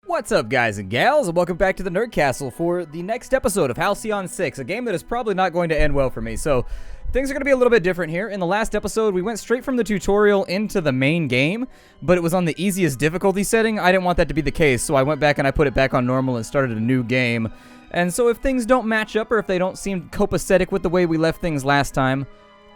What's up, guys and gals, and welcome back to the Nerd Castle for the next episode of Halcyon 6, a game that is probably not going to end well for me. So, things are going to be a little bit different here. In the last episode, we went straight from the tutorial into the main game, but it was on the easiest difficulty setting. I didn't want that to be the case, so I went back and I put it back on normal and started a new game. And so if things don't match up, or if they don't seem copacetic with the way we left things last time,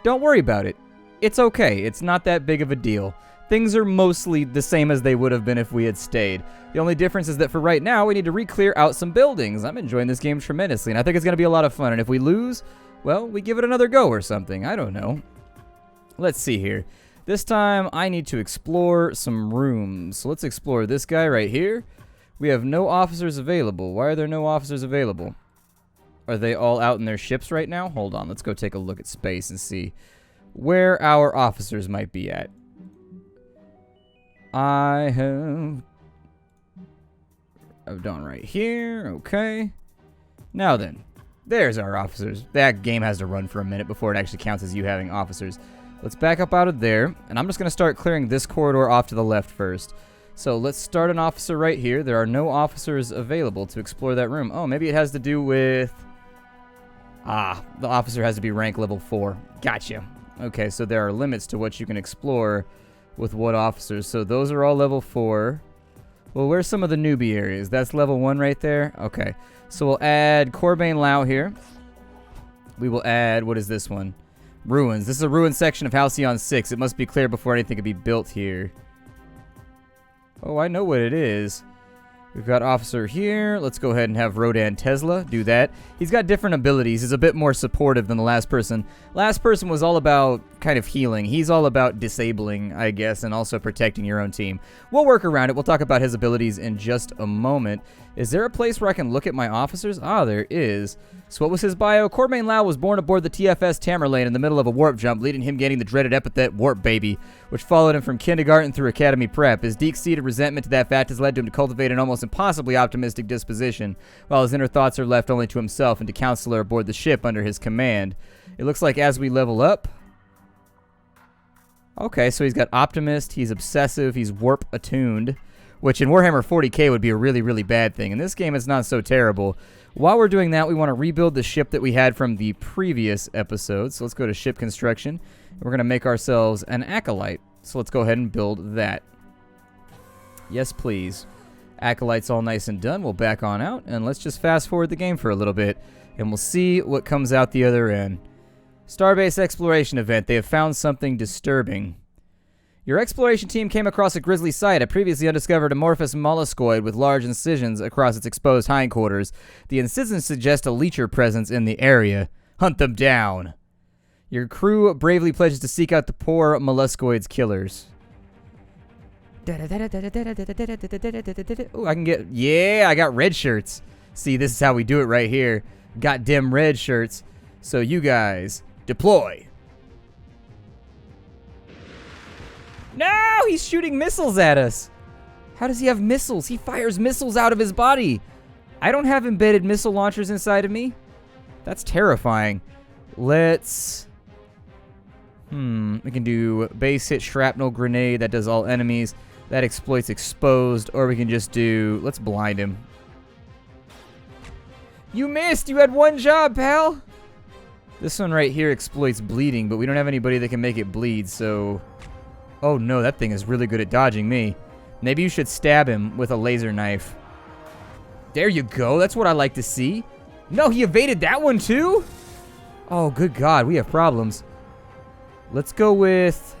don't worry about it. It's okay. It's not that big of a deal. Things are mostly the same as they would have been if we had stayed. The only difference is that for right now, we need to re-clear out some buildings. I'm enjoying this game tremendously, and I think it's going to be a lot of fun. And if we lose, well, we give it another go or something. I don't know. Let's see here. This time, I need to explore some rooms. So let's explore this guy right here. We have no officers available. Why are there no officers available? Are they all out in their ships right now? Hold on. Let's go take a look at space and see where our officers might be at. I've done right here. Okay. Now then, there's our officers. That game has to run for a minute before it actually counts as you having officers. Let's back up out of there, and I'm just going to start clearing this corridor off to the left first. So let's start an officer right here. There are no officers available to explore that room. Oh, maybe it has to do with... the officer has to be rank level 4. Gotcha. Okay, so there are limits to what you can explore with what officers. So those are all level 4. Well, where's some of the newbie areas? That's level 1 right there. Okay. So we'll add Corbane Lao here. We will add, what is this one? Ruins. This is a ruin section of Halcyon 6. It must be clear before anything can be built here. Oh, I know what it is. We've got Officer here. Let's go ahead and have Rodan Tesla do that. He's got different abilities. He's a bit more supportive than the last person. Last person was all about kind of healing. He's all about disabling, I guess, and also protecting your own team. We'll work around it. We'll talk about his abilities in just a moment. Is there a place where I can look at my officers? Ah, there is. So what was his bio? Corbane Lao was born aboard the TFS Tamerlane in the middle of a warp jump, leading him gaining the dreaded epithet Warp Baby, which followed him from kindergarten through academy prep. His deep-seated resentment to that fact has led to him to cultivate an almost impossibly optimistic disposition, while his inner thoughts are left only to himself and to counselor aboard the ship under his command. It looks like as we level up... Okay, so he's got Optimist, he's Obsessive, he's Warp-attuned, which in Warhammer 40k would be a really, really bad thing. In this game, it's not so terrible. While we're doing that, we want to rebuild the ship that we had from the previous episode. So let's go to ship construction. We're going to make ourselves an Acolyte. So let's go ahead and build that. Yes, please. Acolyte's all nice and done. We'll back on out, and let's just fast forward the game for a little bit, and we'll see what comes out the other end. Starbase exploration event. They have found something disturbing. Your exploration team came across a grisly sight, a previously undiscovered amorphous molluscoid with large incisions across its exposed hindquarters. The incisions suggest a leecher presence in the area. Hunt them down. Your crew bravely pledges to seek out the poor molluscoid's killers. Ooh, I can get... Yeah, I got red shirts. See, this is how we do it right here. Got dim red shirts. So you guys, deploy. No, he's shooting missiles at us. How does he have missiles? He fires missiles out of his body. I don't have embedded missile launchers inside of me. That's terrifying. Let's... we can do base hit shrapnel grenade. That does all enemies. That exploits exposed. Or we can just do... Let's blind him. You missed. You had one job, pal. This one right here exploits bleeding, but we don't have anybody that can make it bleed, so... Oh no, that thing is really good at dodging me. Maybe you should stab him with a laser knife. There you go. That's what I like to see. No, he evaded that one too? Oh, good God. We have problems. Let's go with...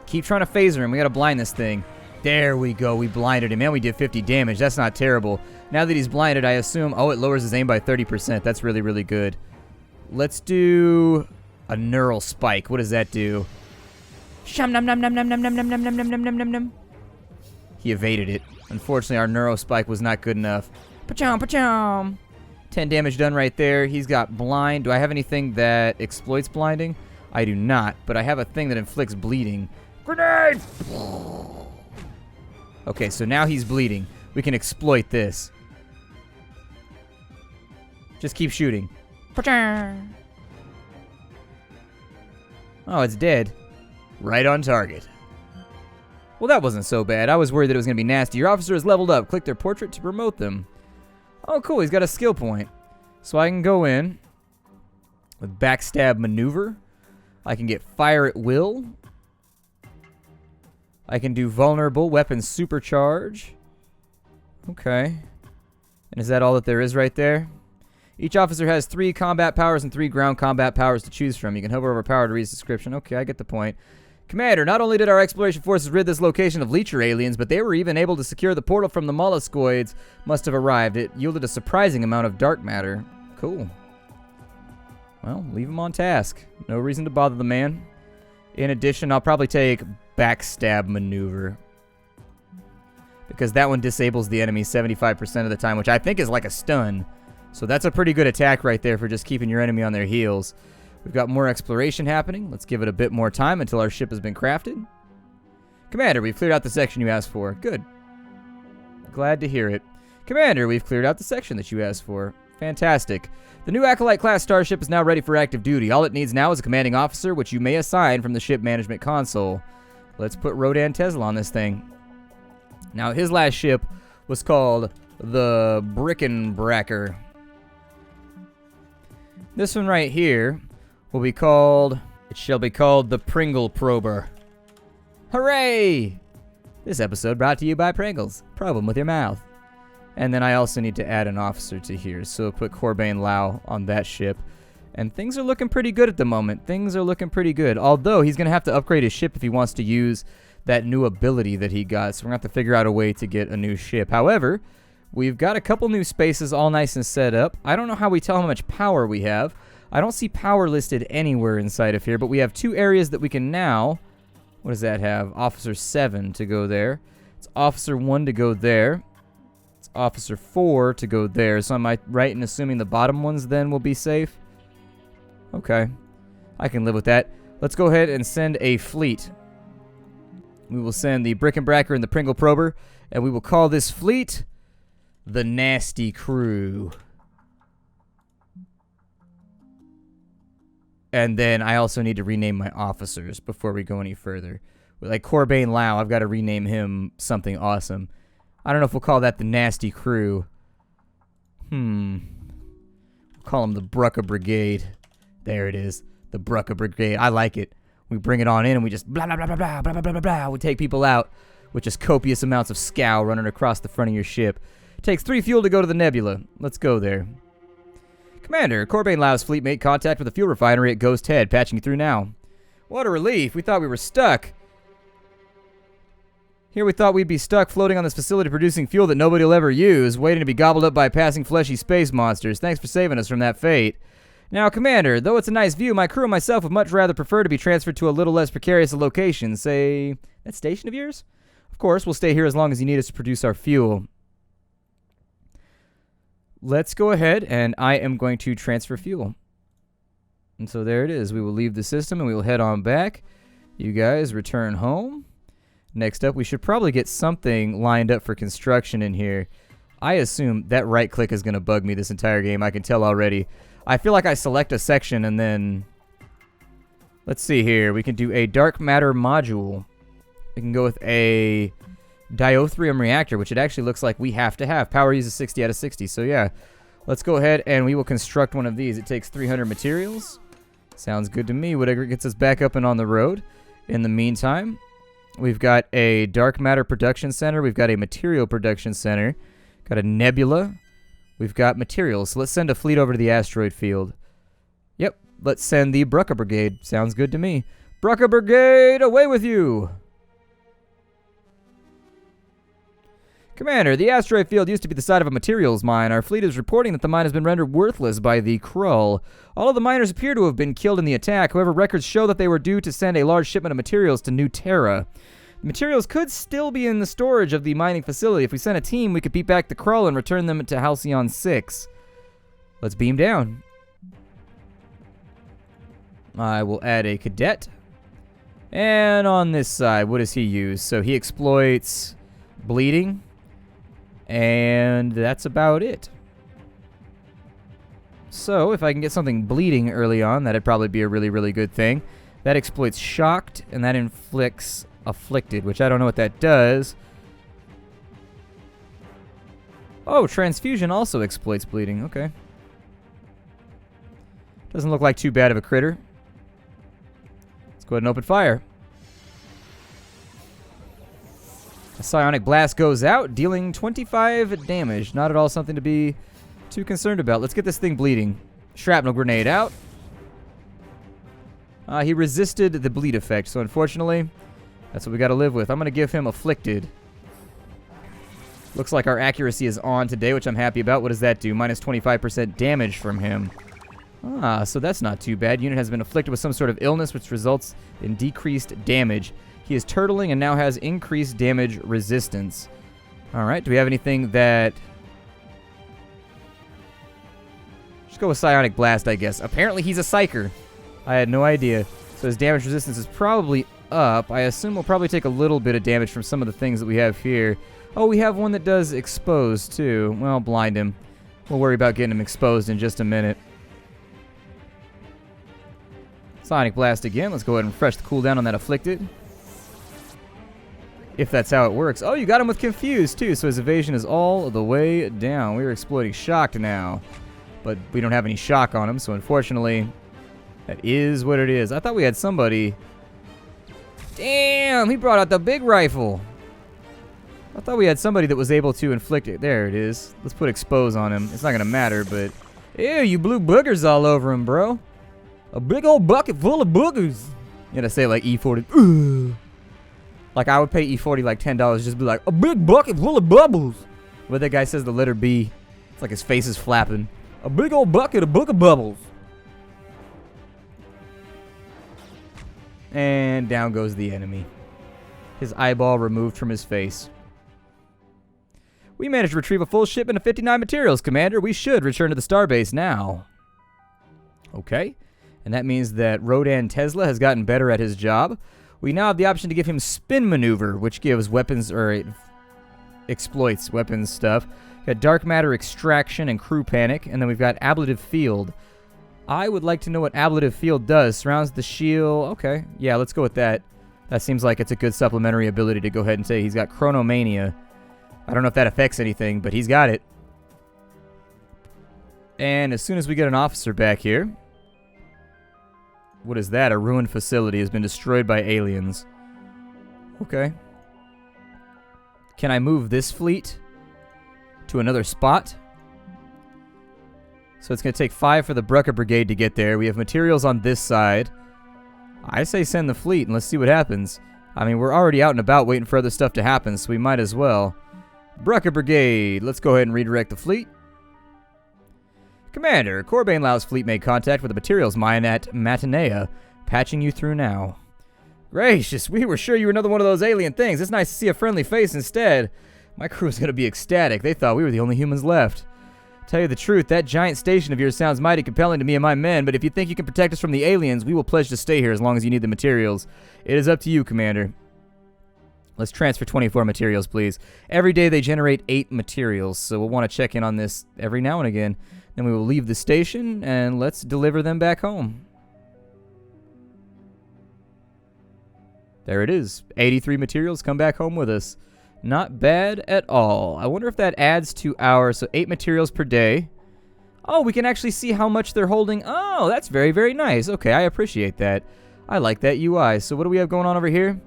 Keep trying to phaser him. We gotta blind this thing. There we go. We blinded him, and we did 50 damage. That's not terrible. Now that he's blinded, I assume... Oh, it lowers his aim by 30%. That's really, really good. Let's do a neural spike. What does that do? Shum num num num num num num num num num num num num num. He evaded it. Unfortunately, our neuro spike was not good enough. Pachom, pachom. 10 damage done right there. He's got blind. Do I have anything that exploits blinding? I do not, but I have a thing that inflicts bleeding. Grenade! Okay, so now he's bleeding. We can exploit this. Just keep shooting. Oh, it's dead. Right on target. Well, that wasn't so bad. I was worried that it was going to be nasty. Your officer is leveled up. Click their portrait to promote them. Oh, cool. He's got a skill point. So I can go in with backstab maneuver. I can get fire at will. I can do vulnerable weapon supercharge. Okay. And is that all that there is right there? Each officer has 3 combat powers and 3 ground combat powers to choose from. You can hover over power to read his description. Okay, I get the point. Commander, not only did our exploration forces rid this location of leecher aliens, but they were even able to secure the portal from the molluscoids must have arrived. It yielded a surprising amount of dark matter. Cool. Well, leave him on task. No reason to bother the man. In addition, I'll probably take backstab maneuver, because that one disables the enemy 75% of the time, which I think is like a stun. So that's a pretty good attack right there for just keeping your enemy on their heels. We've got more exploration happening. Let's give it a bit more time until our ship has been crafted. Commander, we've cleared out the section you asked for. Good. Glad to hear it. Commander, we've cleared out the section that you asked for. Fantastic. The new Acolyte-class starship is now ready for active duty. All it needs now is a commanding officer, which you may assign from the ship management console. Let's put Rodan Tesla on this thing. Now, his last ship was called the Brickenbracker. This one right here will be called... It shall be called the Pringle Prober. Hooray! This episode brought to you by Pringles. Probe them with your mouth. And then I also need to add an officer to here, so put Corbane Lau on that ship. And things are looking pretty good at the moment. Things are looking pretty good. Although, he's going to have to upgrade his ship if he wants to use that new ability that he got. So we're going to have to figure out a way to get a new ship. However, we've got a couple new spaces all nice and set up. I don't know how we tell how much power we have. I don't see power listed anywhere inside of here, but we have 2 areas that we can now... What does that have? Officer 7 to go there. It's Officer 1 to go there. It's Officer 4 to go there. So am I right in assuming the bottom ones then will be safe? Okay. I can live with that. Let's go ahead and send a fleet. We will send the Brickenbracker and the Pringle Prober, and we will call this fleet the Nasty Crew. And then I also need to rename my officers before we go any further. Like Corbane Lau, I've got to rename him something awesome. I don't know if we'll call that the Nasty Crew. We'll call him the Brucka Brigade. There it is. The Brucka Brigade. I like it. We bring it on in and we just blah, blah, blah, blah, blah, blah, blah, blah, blah, blah. We take people out with just copious amounts of scow running across the front of your ship. It takes 3 fuel to go to the nebula. Let's go there. Commander, Corbane Lau's fleet made contact with the fuel refinery at Ghost Head, patching you through now. What a relief. We thought we were stuck. Here we thought we'd be stuck floating on this facility producing fuel that nobody will ever use, waiting to be gobbled up by passing fleshy space monsters. Thanks for saving us from that fate. Now, Commander, though it's a nice view, my crew and myself would much rather prefer to be transferred to a little less precarious a location. Say, that station of yours? Of course, we'll stay here as long as you need us to produce our fuel. Let's go ahead, and I am going to transfer fuel. And so there it is. We will leave the system, and we will head on back. You guys return home. Next up, we should probably get something lined up for construction in here. I assume that right click is going to bug me this entire game. I can tell already. I feel like I select a section, and then... Let's see here. We can do a dark matter module. We can go with a... Diothrium reactor, which it actually looks like we have to have. Power uses 60 out of 60, so yeah. Let's go ahead and we will construct one of these. It takes 300 materials. Sounds good to me. Whatever gets us back up and on the road. In the meantime, we've got a dark matter production center. We've got a material production center. Got a nebula. We've got materials. So let's send a fleet over to the asteroid field. Yep, let's send the Brucka Brigade. Sounds good to me. Brucka Brigade, away with you! Commander, the asteroid field used to be the site of a materials mine. Our fleet is reporting that the mine has been rendered worthless by the Krull. All of the miners appear to have been killed in the attack. However, records show that they were due to send a large shipment of materials to New Terra. The materials could still be in the storage of the mining facility. If we sent a team, we could beat back the Krull and return them to Halcyon 6. Let's beam down. I will add a cadet. And on this side, what does he use? So he exploits bleeding. And that's about it. So, if I can get something bleeding early on, that'd probably be a really, really good thing. That exploits shocked, and that inflicts afflicted, which I don't know what that does. Oh, transfusion also exploits bleeding. Okay. Doesn't look like too bad of a critter. Let's go ahead and open fire. A psionic blast goes out, dealing 25 damage. Not at all something to be too concerned about. Let's get this thing bleeding. Shrapnel grenade out. He resisted the bleed effect, so unfortunately, that's what we got to live with. I'm going to give him afflicted. Looks like our accuracy is on today, which I'm happy about. What does that do? Minus 25% damage from him. So that's not too bad. Unit has been afflicted with some sort of illness, which results in decreased damage. He is turtling and now has increased damage resistance. All right, do we have anything that... Just go with Psionic Blast, I guess. Apparently he's a Psyker. I had no idea. So his damage resistance is probably up. I assume we'll probably take a little bit of damage from some of the things that we have here. Oh, we have one that does expose, too. Well, blind him. We'll worry about getting him exposed in just a minute. Sonic Blast again. Let's go ahead and refresh the cooldown on that Afflicted. If that's how it works. Oh, you got him with Confused, too, so his evasion is all the way down. We are exploiting Shocked now, but we don't have any Shock on him, so unfortunately, that is what it is. I thought we had somebody... Damn, he brought out the big rifle. I thought we had somebody that was able to inflict it. There it is. Let's put Expose on him. It's not going to matter, but... Ew, you blew boogers all over him, bro. A big old bucket full of boogers. You gotta say like E40. Ugh. Like I would pay E40 like $10 just be like, a big bucket full of bubbles. But that guy says the letter B. It's like his face is flapping. A big old bucket of book of bubbles. And down goes the enemy. His eyeball removed from his face. We managed to retrieve a full shipment of 59 materials, Commander. We should return to the starbase now. Okay. And that means that Rodan Tesla has gotten better at his job. We now have the option to give him Spin Maneuver, which gives weapons, or it exploits weapons stuff. We've got Dark Matter Extraction and Crew Panic, and then we've got Ablative Field. I would like to know what Ablative Field does. Surrounds the shield. Okay, yeah, let's go with that. That seems like it's a good supplementary ability to go ahead and say. He's got Chronomania. I don't know if that affects anything, but he's got it. And as soon as we get an officer back here... What is that? A ruined facility has been destroyed by aliens. Okay. Can I move this fleet to another spot? So it's going to take 5 for the Brucker Brigade to get there. We have materials on this side. I say send the fleet and let's see what happens. I mean, we're already out and about waiting for other stuff to happen, so we might as well. Brucker Brigade, let's go ahead and redirect the fleet. Commander, Corbane Lau's fleet made contact with the materials mine at Matinea. Patching you through now. Gracious, we were sure you were another one of those alien things. It's nice to see a friendly face instead. My crew is going to be ecstatic. They thought we were the only humans left. Tell you the truth, that giant station of yours sounds mighty compelling to me and my men, but if you think you can protect us from the aliens, we will pledge to stay here as long as you need the materials. It is up to you, Commander. Let's transfer 24 materials, please. Every day they generate 8 materials, so we'll want to check in on this every now and again. Then we will leave the station, and let's deliver them back home. There it is. 83 materials come back home with us. Not bad at all. I wonder if that adds to our... So 8 materials per day. Oh, we can actually see how much they're holding. Oh, that's very, very nice. Okay, I appreciate that. I like that UI. So what do we have going on over here?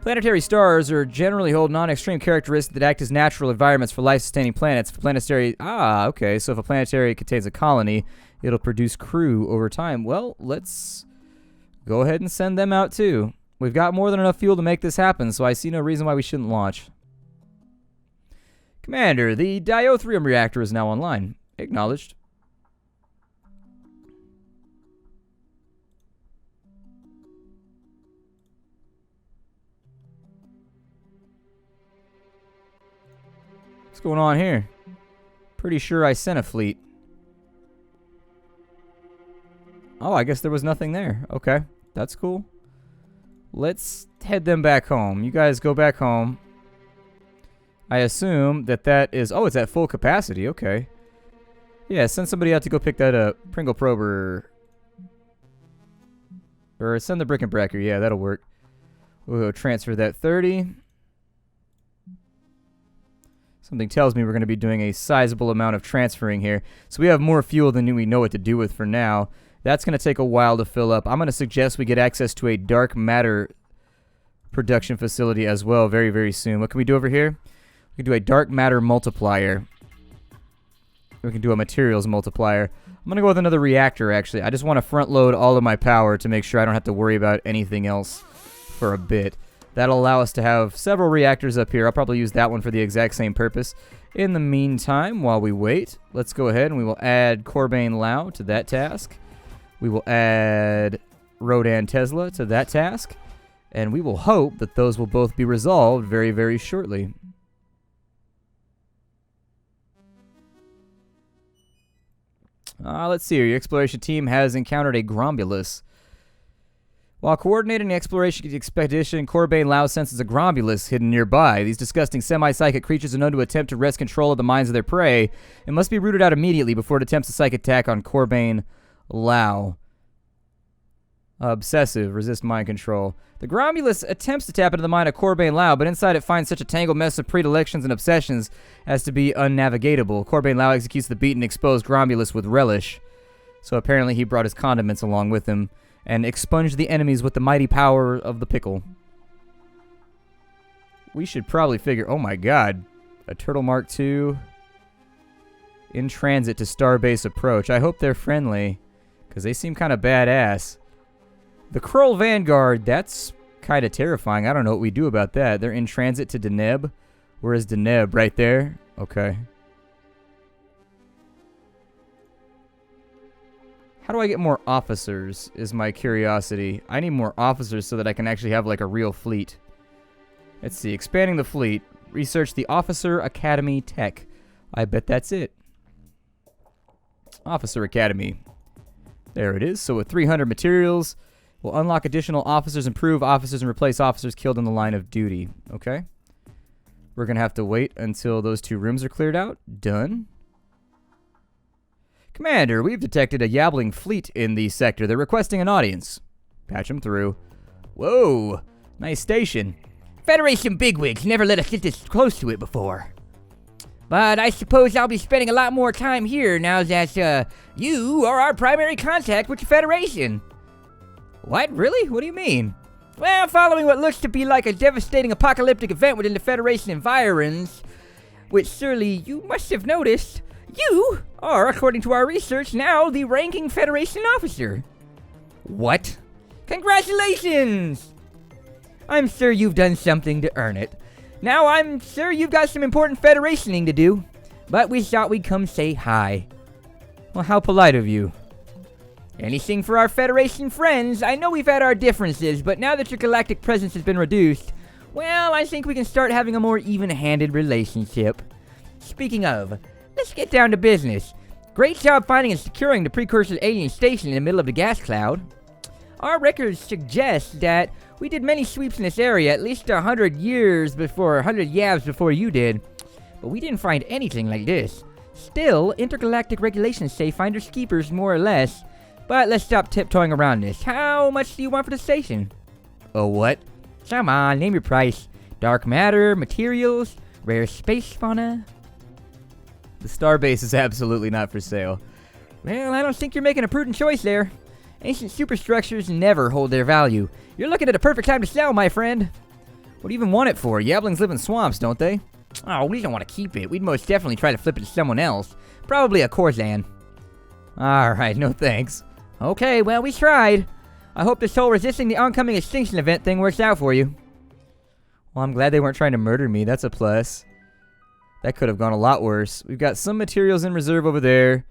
Planetary stars are generally hold non-extreme characteristics that act as natural environments for life-sustaining planets. If a planetary... okay. So if a planetary contains a colony, it'll produce crew over time. Well, let's go ahead and send them out too. We've got more than enough fuel to make this happen, so I see no reason why we shouldn't launch. Commander, the Diothrium reactor is now online. Acknowledged. What's going on here? Pretty sure I sent a fleet. Oh, I guess there was nothing there. Okay, that's cool. Let's head them back home. You guys go back home. I assume that that is... Oh, it's at full capacity. Okay. Yeah, send somebody out to go pick that up. Pringle Prober. Or send the Brick and Breaker. Yeah, that'll work. We'll transfer that 30. Something tells me we're going to be doing a sizable amount of transferring here. So we have more fuel than we know what to do with for now. That's going to take a while to fill up. I'm going to suggest we get access to a dark matter production facility as well very, very soon. What can we do over here? We can do a dark matter multiplier. We can do a materials multiplier. I'm going to go with another reactor, actually. I just want to front load all of my power to make sure I don't have to worry about anything else for a bit. That'll allow us to have several reactors up here. I'll probably use that one for the exact same purpose. In the meantime, while we wait, let's go ahead and we will add Corbane Lau to that task. We will add Rodan Tesla to that task. And we will hope that those will both be resolved very, very shortly. Let's see here. Your exploration team has encountered a Grombulus. While coordinating the exploration expedition, Corbane Lau senses a Grombulus hidden nearby. These disgusting semi-psychic creatures are known to attempt to wrest control of the minds of their prey and must be rooted out immediately before it attempts a psychic attack on Corbane Lau. Obsessive, resist mind control. The Grombulus attempts to tap into the mind of Corbane Lau, but inside it finds such a tangled mess of predilections and obsessions as to be unnavigatable. Corbane Lau executes the beaten, exposed Grombulus with relish. So apparently he brought his condiments along with him and expunged the enemies with the mighty power of the pickle. We should probably figure... Oh my god. A Turtle Mark II in transit to Starbase approach. I hope they're friendly, because they seem kind of badass. The Krull Vanguard, that's kind of terrifying. I don't know what we do about that. They're in transit to Deneb. Where is Deneb? Right there? Okay. How do I get more officers, is my curiosity. I need more officers so that I can actually have, like, a real fleet. Let's see. Expanding the fleet. Research the Officer Academy Tech. I bet that's it. Officer Academy. There it is. So with 300 materials, we'll unlock additional officers, improve officers, and replace officers killed in the line of duty. Okay. We're going to have to wait until those 2 rooms are cleared out. Done. Commander, we've detected a Yabbling fleet in the sector. They're requesting an audience. Patch them through. Whoa. Nice station. Federation bigwigs never let us get this close to it before. But I suppose I'll be spending a lot more time here now that, you are our primary contact with the Federation. What? Really? What do you mean? Well, following what looks to be like a devastating apocalyptic event within the Federation environs, which surely you must have noticed, you are, according to our research, now the ranking Federation officer. What? Congratulations! I'm sure you've done something to earn it. Now, I'm sure you've got some important Federationing to do, but we thought we'd come say hi. Well, how polite of you. Anything for our Federation friends. I know we've had our differences, but now that your galactic presence has been reduced, well, I think we can start having a more even-handed relationship. Speaking of, let's get down to business. Great job finding and securing the precursor alien station in the middle of the gas cloud. Our records suggest that we did many sweeps in this area at least 100 yavs before you did, but we didn't find anything like this. Still, intergalactic regulations say finders keepers more or less, but let's stop tiptoeing around this. How much do you want for the station? Oh, what? Come on, name your price. Dark matter, materials, rare space fauna. The Starbase is absolutely not for sale. Well, I don't think you're making a prudent choice there. Ancient superstructures never hold their value. You're looking at a perfect time to sell, my friend. What do you even want it for? Yablings live in swamps, don't they? Oh, we don't want to keep it. We'd most definitely try to flip it to someone else. Probably a Corzan. Alright, no thanks. Okay, well, we tried. I hope this whole resisting the oncoming extinction event thing works out for you. Well, I'm glad they weren't trying to murder me. That's a plus. That could have gone a lot worse. We've got some materials in reserve over there.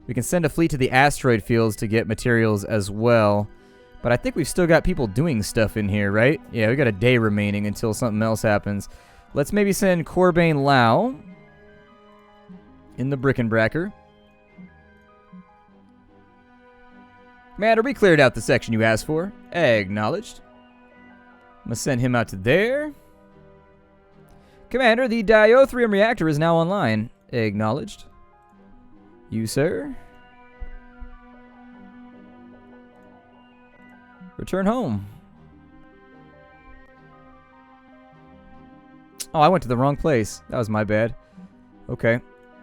We can send a fleet to the asteroid fields to get materials as well. But I think we've still got people doing stuff in here, right? Yeah, we got a day remaining until something else happens. Let's maybe send Corbane Lau in the Brickenbracker. Commander, we cleared out the section you asked for. Acknowledged. I'm going to send him out to there. Commander, the Diothrium reactor is now online. Acknowledged. You, sir. Return home. Oh, I went to the wrong place. That was my bad. Okay.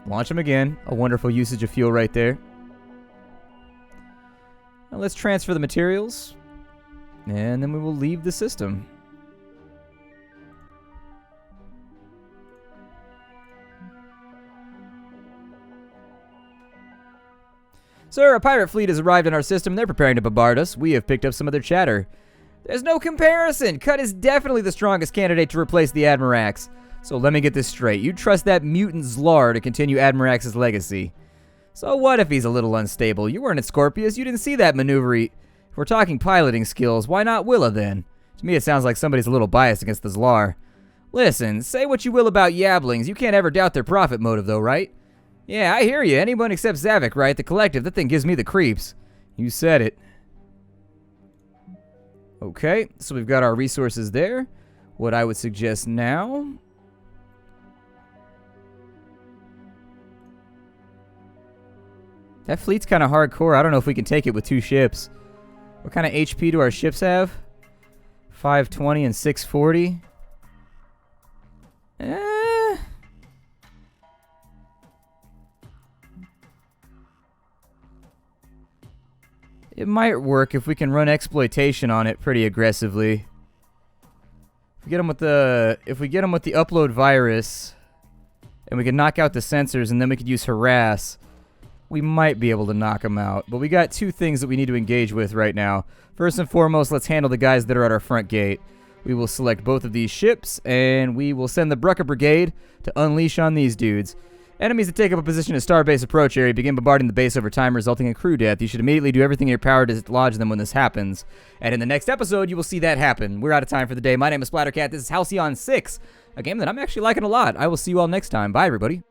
Launch them again. A wonderful usage of fuel right there. Now let's transfer the materials. And then we will leave the system. Sir, a pirate fleet has arrived in our system. They're preparing to bombard us. We have picked up some of their chatter. There's no comparison. Cut is definitely the strongest candidate to replace the Admirax. So let me get this straight. You trust that mutant Zlar to continue Admirax's legacy. So what if he's a little unstable? You weren't at Scorpius. You didn't see that maneuver. If we're talking piloting skills, why not Willa then? To me, it sounds like somebody's a little biased against the Zlar. Listen, say what you will about Yablings. You can't ever doubt their profit motive, though, right? Yeah, I hear you. Anyone except Zavik, right? The collective. That thing gives me the creeps. You said it. Okay, so we've got our resources there. What I would suggest now... That fleet's kind of hardcore. I don't know if we can take it with 2 ships. What kind of HP do our ships have? 520 and 640. It might work if we can run exploitation on it pretty aggressively. If we get them with the upload virus, and we can knock out the sensors, and then we could use harass, we might be able to knock them out. But we got 2 things that we need to engage with right now. First and foremost, let's handle the guys that are at our front gate. We will select both of these ships, and we will send the Brucker Brigade to unleash on these dudes. Enemies that take up a position in Starbase approach area begin bombarding the base over time, resulting in crew death. You should immediately do everything in your power to dislodge them when this happens. And in the next episode, you will see that happen. We're out of time for the day. My name is Splattercat. This is Halcyon 6, a game that I'm actually liking a lot. I will see you all next time. Bye, everybody.